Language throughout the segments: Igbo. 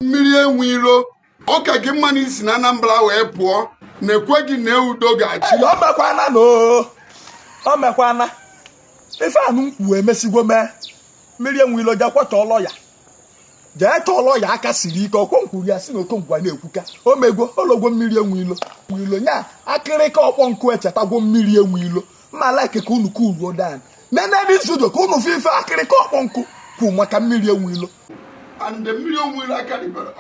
Mmirienweilo ọka gị mmanụ isi na Anambra wee pụọ na-ekwe gị na udo ga-achị. O mekwana ife anụ mkpu emesigo mee Mmirienweilo jakwa chọọlọ ya jee chọọlọ ya aka siri ike Okongwu ya si na Okongwu na-ekwuka o mego ologwo Mmirienweilo nya akịrịka ọkpọ nkụ echetagwo Mmirienweilo ma like ka unu kuruo dan nene dis video ka unu fife akịrịka ọkpọ nkụ kwu maka Mmirienweilo and Mmirienweilo aka dibara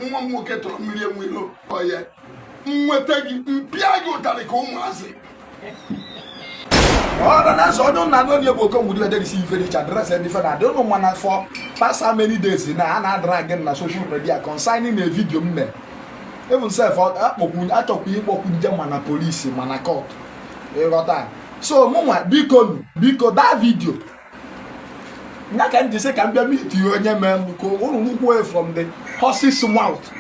nwa m nwoke tọrọ Mmirienweilo oye nweta gị mpịa gị ụtarị ka ụmụazị that's all don't know you go come with the see very address and different. I don't know man for past how many days now and I drag na social media consigning a video me. Even self I talk with them man police man court. You got that. So mama because that video na can just say can be meet you any man because look away from the horse's mouth.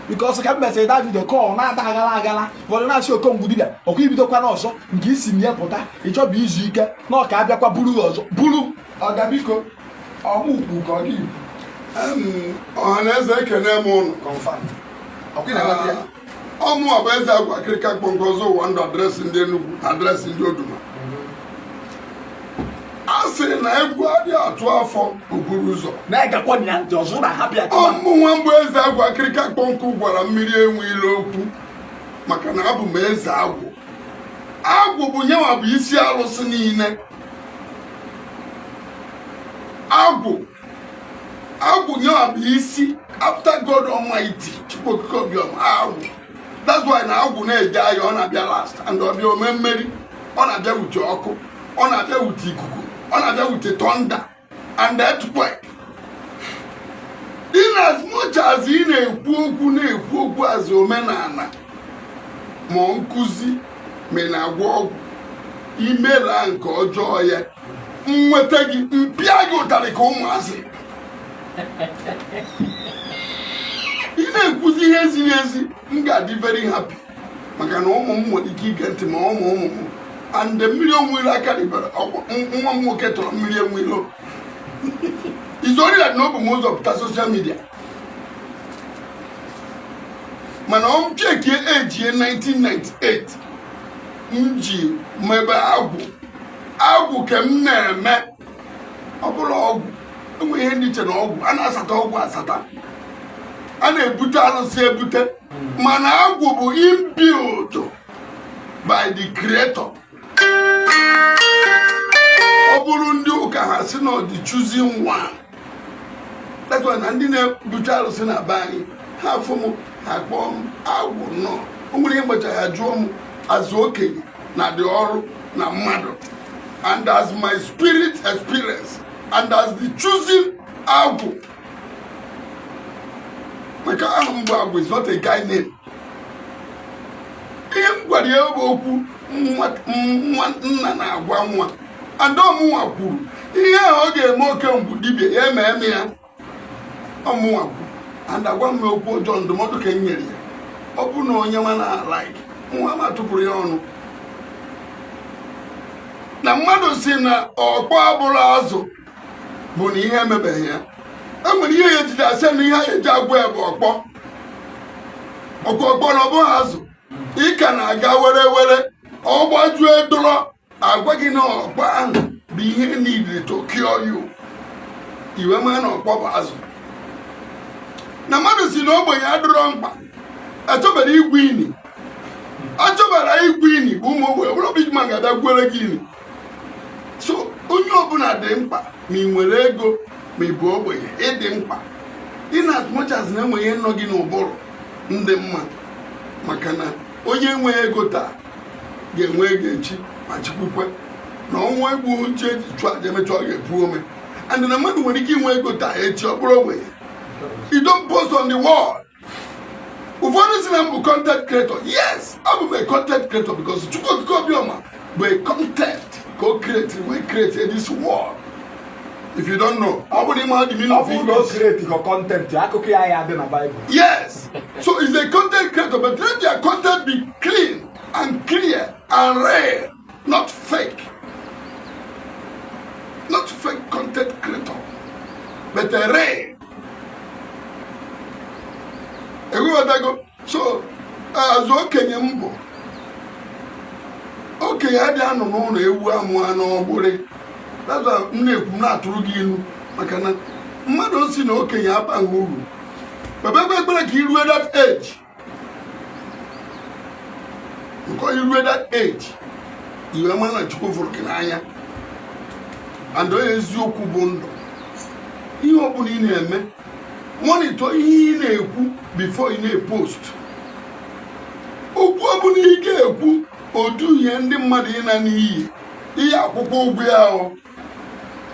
Because I can say that video call na gala but na see Okongwu dibia okwibido kwa na ọzọ nke isi nye pụta ịchọba izu ike na ọ ka abịakwa buru ọzọ buru ọgabiko ọmụkwu ka ọ dị ọhaneze ekene m ụnụ confirm ọmụ ọbụ eze agwa akịrịka kpọnkọzọ ụwa ndụ adresị ndị Enugu adresị ndị Oduma a sị na egwu adị atụ afọ okporo ụzọ ọmụ nwa mgbe eze agwa akịrịka kpọnkụ gwara Mmirienweilo okwu maka na abụ m eze agwụ bụ nyewa bụ isi arụsị niile agwụ nyewa bụ isi after God Almighty Chukwu Okike Obiọma agwụ. That's why na agwụ na-eje ahịa ọ na-abịa last and ọ bịa ome mmeri ọ na-abịa wute ọkụ ọ na-abịa wute ikuku ọ na-abịa wute thunder and earthquake. In as much as ị na-ekwu okwu as omenala ma nkụzi ma na-agwọ ọgwụ imela nke ọjọọ ya nweta gị mpịa gị ụtarị ka ụmụazị ị na-ekwuzi ihe ziri ezi m ga-adị very happy maka na ụmụ m nwere ike ige ntị ma ụmụ m and Mmirienweilo aka dibara nwa m nwoke tọrọ Mmirienweilo is only that no bụ m ụzọ pụta social media mana ọ cheki ejie 1998 m ji mebe agwụ ka m na-eme ọ bụla ọgwụ enwe ihe ndị iche na ọgwụ a na-asata ọgwụ asata a na-ebute arụsị ebute mana agwụ bụ inbuilt by the creator. Ọ bụrụ ndị ụka ha si na the choosing one. That's why na ndị na-ebute arụsị na be anyị ha afụ m ha kpọọ m agwụ nọ o nwere ihe mgbecha ya jụọ m azụ okenye na dị ọrụ na mmadụ and as my spirit experience and as the choosing agwụ maka ahụ mgbe agwụ is not a guy name. Ihe m gwara ya bụ okwu nna na-agwa nwa adọmụnwa kwuru ihe ahụ ọ ga-eme Okongwu dibia ya eme ya ọmụnwa kwuru and agwa m okwu ọjọọ ndụmọdụ ka m nyere ya ọ bụ na onye nwa na-like nwa ma tụpụrụ ya ọnụ na mmadụ si na ọkpọ abụrụ azụ bụ na ihe emebeghị ya enwere ihe ya ejide asị na ihe a eji agwa ya bụ ọkpọ na ọ bụghị azụ ị ka na-aga were ọ gbajue dọrọ agwa gị na ọkpọ ahụ bụ ihe niile to cure you iwe ma na ọkpọ bụ azụ na mmadụ si na ogbenye adịrọ mkpa achọbara igwe ini bụ ụmụ ogbenye bụrụ big man ga-abịa gwere gị ini. So onye ọbụla dị mkpa ma ị nwere ego ma ị bụ ogbenye ịdị mkpa in as much as na enwe ihe nọ gị n'ụbụrụ ndị mma maka na onye nwe ego taa ga-enwe ego echi ma chikwukwe na ọnwa egbu uche eji chụọ aja emecha ọ ga-epu ome and na mmadụ nwere ike inwe ego taa echi ọ bụrụ ogbenye. You don't post on the wall. Ụfọdụ si na m bụ content creator. Yes, abụ m a content creator because Chukwu Okike Obiọma bụ a content ka o create this world. If you don't know, I wouldn't know the meaning of English. Create your content. Yes. So it's a content creator, but let your content be clean and clear and rare, not fake. Not fake content creator, but a rare. eghọtago. So azụ okenye m bụ okenye adị anọ n'ụlọ ewu amụ anụ ọgbụrị. That's m na-ekwu na-atụrụ gị ilu maka na mmadụ si na okenye abaghị uru. Baba ekpere ka irue that age. Nke irue that age iwe ma na Chukwu fụrụ gị n'anya and onye eziokwu bụ ndụ. Ihe ọ bụla ị na-eme monitor ihe ị na-ekwu before ị na-epost. Okwu ọ bụla ị ga-ekwu oduhie ndị mmadụ ị na n'iyi ihe akwụkwọ ụgwọ ya ahụ.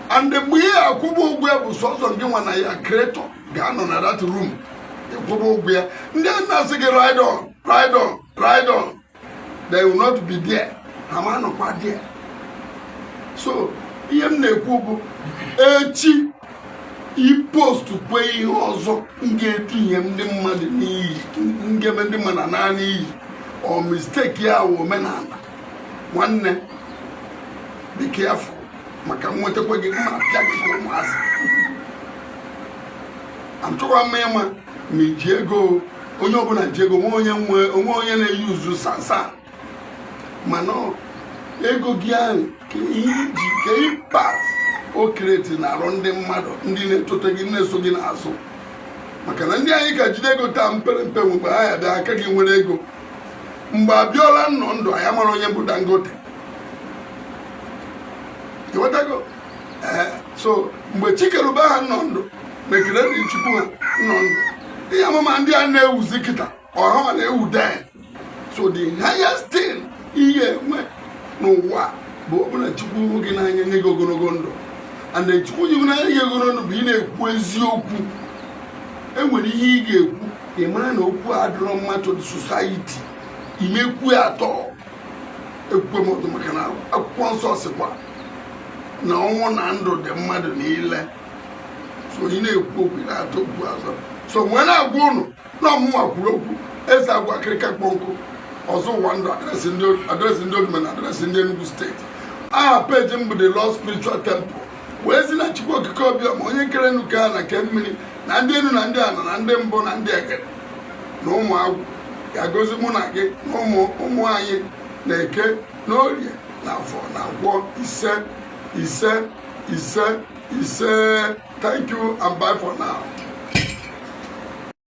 And mgbe ihe akwụkwọ ụgwọ ya bụ sọsọ gị nwa na ya creator ga-anọ na that room ekwụkwọ ụgwọ ya. Ndị a na-asị gị ride on, ride on, ride on, they will not be there. Ha ma nọkwa there. So ihe m na-ekwu bụ echi ipost kwe ihe ọzọ ga-etinye ndị mmadụ n'iyi, ngeme ndị mmadụ naanị iyi or mistake ya wụ omenala. Nwanne be careful maka nwetakwa gị mma apịa gị ka ụmụazị. Amchọkwa mma ịma ma iji ego onye ọbụla ji ego onwe onye na-eyi uzu sasa mana ego gị ahụ ka iji ka ịpat okereti na-arụ ndị mmadụ ndị na-etote gị na-eso gị n'azụ. Maka na ndị anyị ka jide ego taa mpere mpe mgbe ha ya bịa aka gị nwere ego. Mgbe Abiola nọ ndụ anyị mara onye bụ Dangote. Iwetago so mgbe Chikeruba ha nọ ndụ mekere ndị Chukwu ha nọ ndụ. Ihe amama ndị a na-ewuzi kịta ọha na-ewu den. So the highest thing ihe enwe n'ụwa bụ ọbụla Chukwu gị n'anya nye gị ogologo ndụ. And Chukwu gị n'anya nye gị ogologo ndụ bụ ị na-ekwu eziokwu. Enwere ihe ị ga-ekwu ị mara na okwu adịrọ mma to the society. Imekwu atọ ekwukwe m ọzọ maka na akwụkwọ nsọ sịkwa na ọnwụ na ndụ dị mmadụ niile. So ị na-ekwu okwu na-atọ okwu azọ. So mgbe na-agwa ụnụ na ọmụma kwuru okwu eze agwa akịrịka kpọnkụ ọzọ ụwa ndụ adresị ndị Odume na adresị ndị Enugu steeti. Aha peji m bụ the Lord Spiritual Temple wee si na Chukwu okike Obiọma onye kere nnukwu ha na ke mmiri na ndị enu na ndị ana na ndị mbụ na ndị egere na ụmụ agwụ ga-agozi mụ na gị na ụmụ anyị na Eke na Orie na Afọ na Nkwọ ise. Thank you and bye for now.